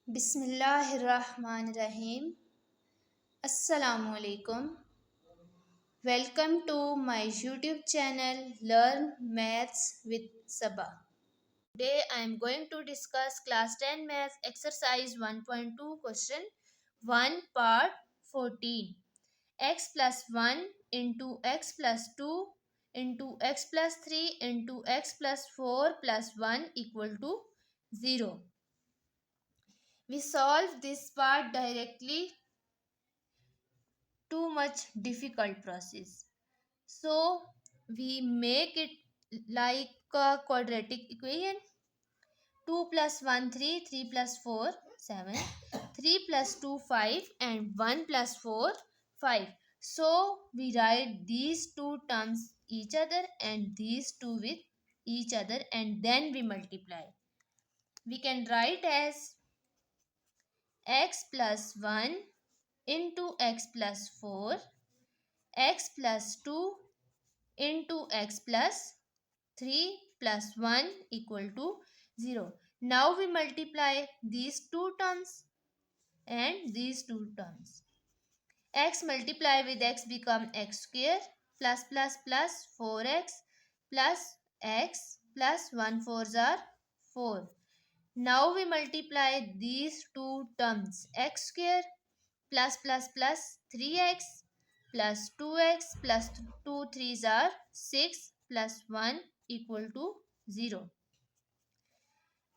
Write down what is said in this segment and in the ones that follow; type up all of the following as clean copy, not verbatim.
Bismillahirrahmanirrahim. Assalamualaikum. Welcome to my YouTube channel Learn Maths with Sabah. Today I am going to discuss class 10 maths exercise 1.2 question 1 part 14. X plus 1 into x plus 2 into x plus 3 into x plus 4 plus 1 equal to 0. We solve this part directly. Too much difficult process, so we make it like a quadratic equation. 2 plus 1 3, 3 plus 4 7, 3 plus 2 5 and 1 plus 4 5. So we write these two terms each other and these two with each other and then we multiply. We can write as x plus 1 into x plus 4, x plus 2 into x plus 3 plus 1 equal to 0. Now we multiply these two terms and these two terms. X multiply with x become x square plus plus plus 4x plus x plus 1 4s are 4. Now we multiply these two terms, x square plus plus plus 3x plus 2x plus 2 3s are 6 plus 1 equal to 0.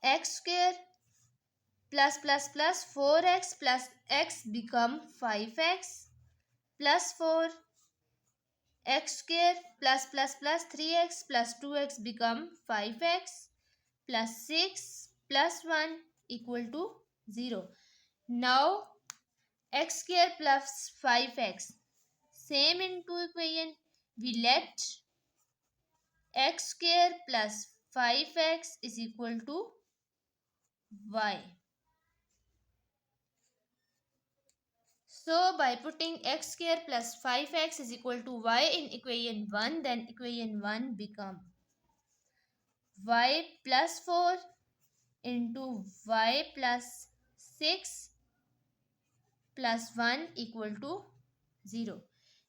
X square plus plus plus 4x plus x become 5x plus 4. X square plus plus plus 3x plus 2x become 5x plus 6 plus 1 equal to 0. Now x square plus 5x same into equation. We let x square plus 5x is equal to y. So by putting x square plus 5x is equal to y in equation 1, then equation 1 become y plus 4 into y plus 6 plus 1 equal to 0.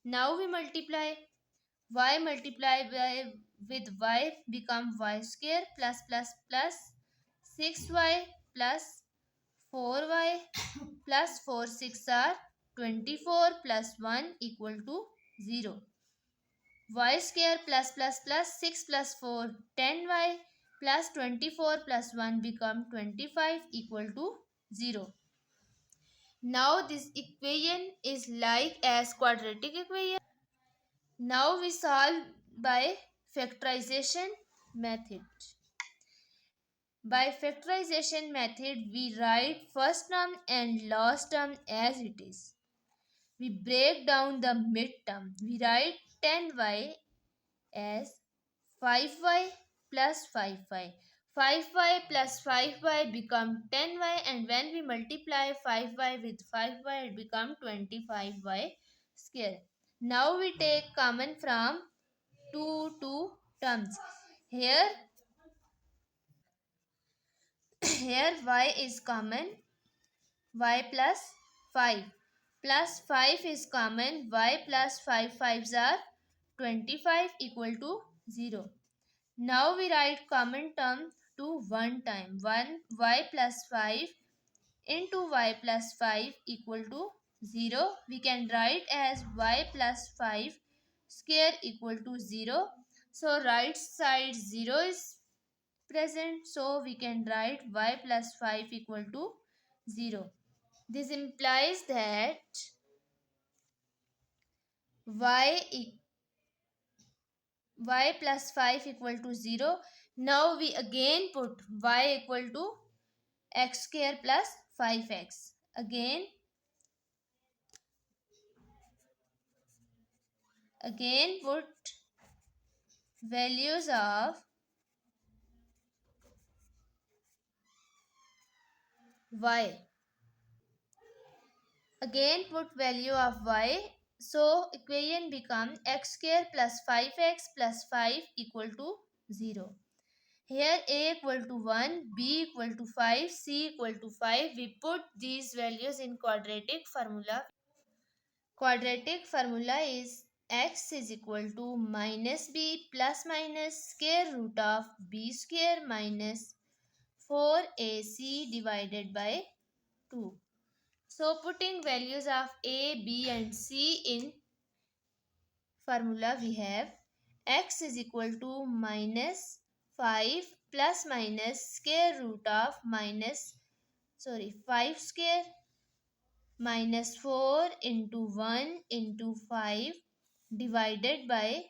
Now we multiply. Y multiply by with y become y square plus plus plus 6y plus 4y plus 4 6 are 24 plus 1 equal to 0. Y square plus plus plus 6 plus 4 10y plus 24 plus 1 become 25 equal to 0. Now this equation is like as quadratic equation. Now we solve by factorization method. By factorization method, we write first term and last term as it is. We break down the midterm. We write 10y as 5y plus 5y. 5y plus 5y become 10y and when we multiply 5y with 5y it become 25y square. Now we take common from two terms. Here y is common, y plus 5 plus 5 is common, y plus 5 5s are 25 equal to 0. Now we write common term to one time. 1 y plus 5 into y plus 5 equal to 0. We can write as y plus 5 square equal to 0. So right side 0 is present. So we can write y plus 5 equal to 0. This implies that y plus 5 equal to 0. Now we again put y equal to x square plus 5x. Again put values of y. Again put value of y. So equation become x square plus 5x plus 5 equal to 0. Here a equal to 1, b equal to 5, c equal to 5. We put these values in quadratic formula. Quadratic formula is x is equal to minus b plus minus square root of b square minus 4ac divided by 2. So putting values of a, b and c in formula, we have x is equal to minus 5 plus minus square root of 5 square minus 4 into 1 into 5 divided by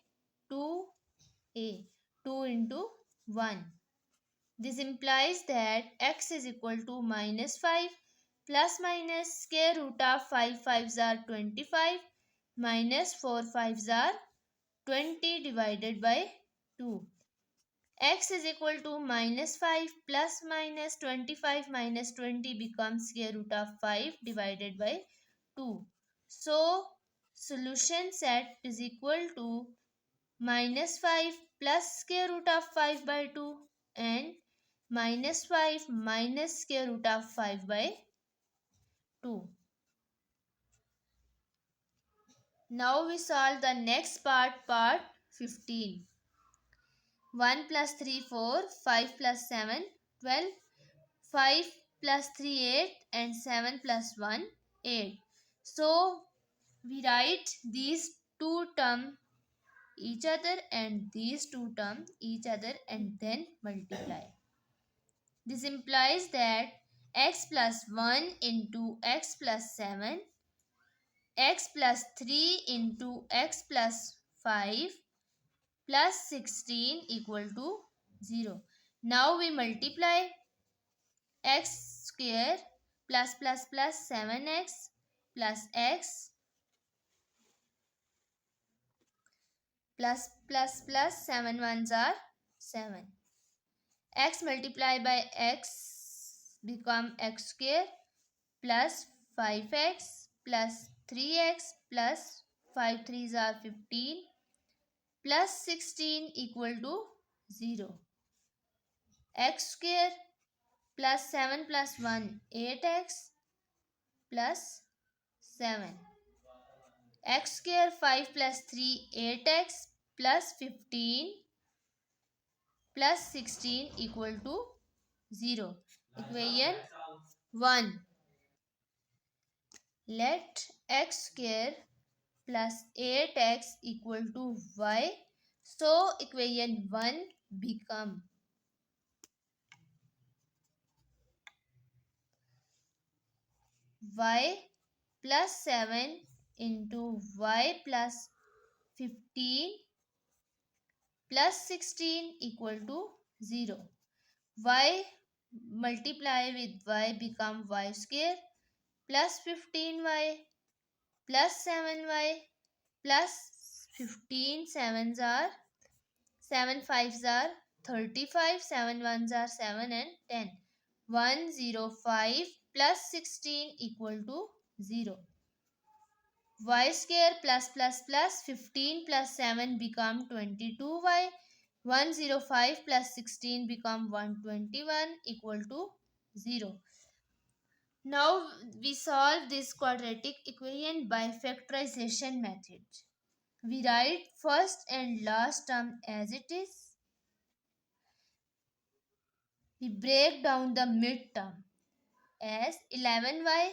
2a, 2 into 1. This implies that x is equal to minus 5 plus minus square root of 5 fives are 25 minus 4 fives are 20 divided by 2. X is equal to minus 5 plus minus 25 minus 20 becomes square root of 5 divided by 2. So, solution set is equal to minus 5 plus square root of 5 by 2 and minus 5 minus square root of 5 by 2. Now we solve the next part 15. 1 plus 3 4, 5 plus 7 12, 5 plus 3 8 and 7 plus 1 8. So we write these two terms each other and these two terms each other and then multiply. This implies that x plus 1 into x plus 7, x plus 3 into x plus 5 plus 16 equal to 0. Now we multiply x square plus 7x plus x plus 7 ones are 7. X multiplied by x become x square plus 5x plus 3x plus 5 threes are 15 plus 16 equal to 0. X square plus 7 plus 1 8x plus 7. X square 5 plus 3 8x plus 15 plus 16 equal to 0. Equation 1. Let x square plus 8x equal to y. So equation 1 become y plus 7 into y plus 15 plus 16 equal to 0. Y multiply with y become y square plus 15y plus 7y plus 15 sevens are 7 fives are 35, 7 ones are 7 and 10. 105 plus 16 equal to 0. Y square plus 15 plus 7 become 22y. 105 plus 16 become 121 equal to 0. Now we solve this quadratic equation by factorization method. We write first and last term as it is. We break down the midterm as 11y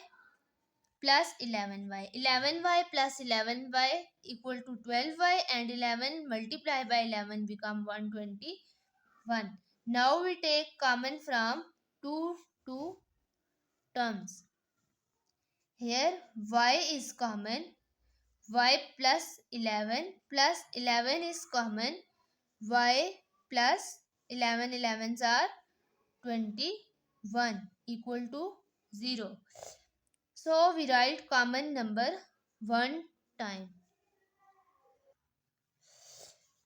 plus 11y. 11y plus 11y equal to 12y and 11 multiplied by 11 become 121. Now we take common from two terms. Here y is common. Y plus 11 is common. Y plus 11 11s are 21 equal to 0. So we write common number one time.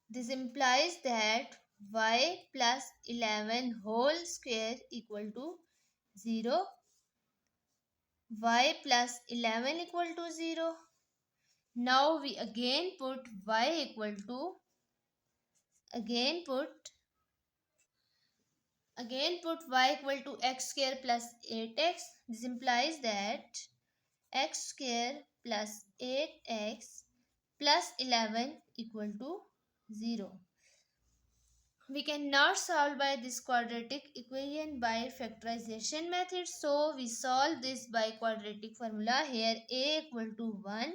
This implies that y plus 11 whole square equal to 0. Y plus 11 equal to 0. Now we again put y equal to Again put y equal to x square plus 8x. This implies that x square plus 8x plus 11 equal to 0. We cannot solve by this quadratic equation by factorization method. So we solve this by quadratic formula. Here a equal to 1,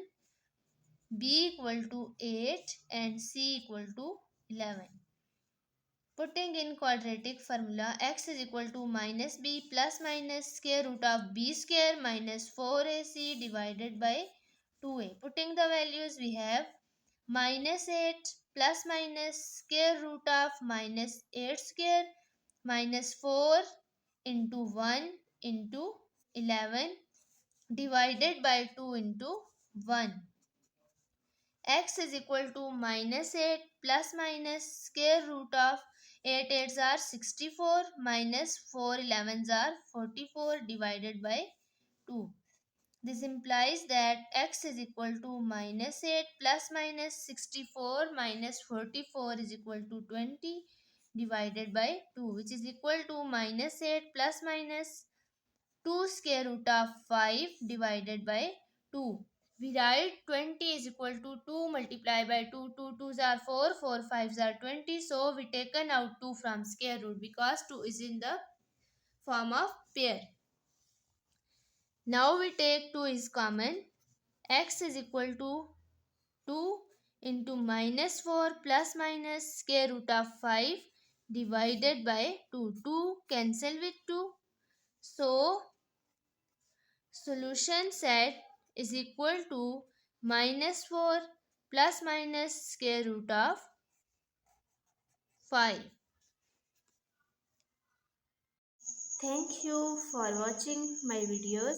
b equal to 8 and c equal to 11. Putting in quadratic formula, x is equal to minus b plus minus square root of b square minus 4ac divided by 2a. Putting the values, we have minus 8 plus minus square root of minus 8 square minus 4 into 1 into 11 divided by 2 into 1. X is equal to minus 8 plus minus square root of 8 8s are 64 minus 4 11s are 44 divided by 2. This implies that x is equal to minus 8 plus minus 64 minus 44 is equal to 20 divided by 2, which is equal to minus 8 plus minus 2 square root of 5 divided by 2. We write 20 is equal to 2 multiplied by 2. 2 2s are 4, 4 5s are 20. So we taken out 2 from square root because 2 is in the form of pair. Now we take 2 is common. X is equal to 2 into minus 4 plus minus square root of 5 divided by 2. 2 cancel with 2. So solution set is equal to minus 4 plus minus square root of 5. Thank you for watching my videos.